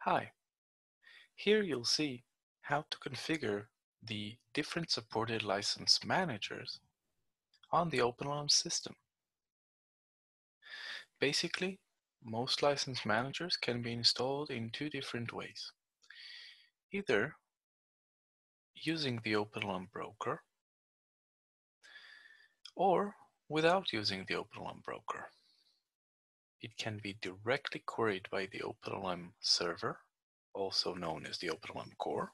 Hi, here you'll see how to configure the different supported license managers on the OpenLM system. Basically, most license managers can be installed in two different ways. Either using the OpenLM broker or without using the OpenLM broker. It can be directly queried by the OpenLM server, also known as the OpenLM core,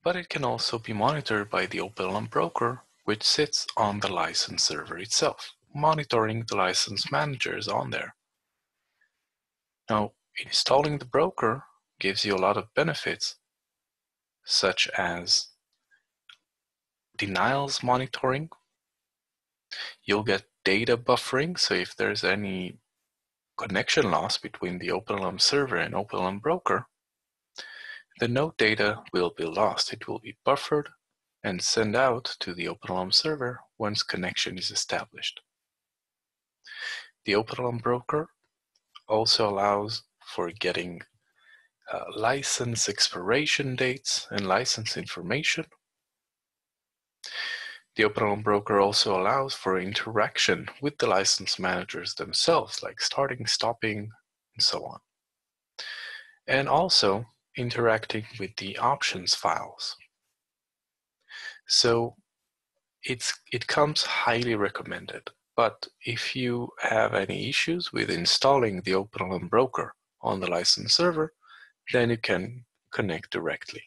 but it can also be monitored by the OpenLM broker, which sits on the license server itself, monitoring the license managers on there. Now, installing the broker gives you a lot of benefits, such as denials monitoring. You'll get data buffering, so if there's any connection loss between the OpenLM server and OpenLM broker, the node data will be lost. It will be buffered and sent out to the OpenLM server once connection is established. The OpenLM broker also allows for getting license expiration dates and license information. The OpenLM broker also allows for interaction with the license managers themselves, like starting, stopping, and so on. And also interacting with the options files. So it comes highly recommended. But if you have any issues with installing the OpenLM broker on the license server, then you can connect directly.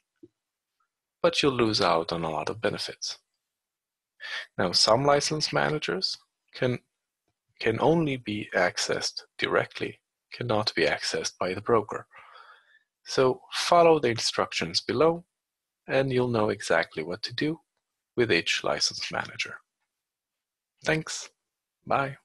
But you'll lose out on a lot of benefits. Now, some license managers can only be accessed directly, cannot be accessed by the broker. So follow the instructions below, and you'll know exactly what to do with each license manager. Thanks. Bye.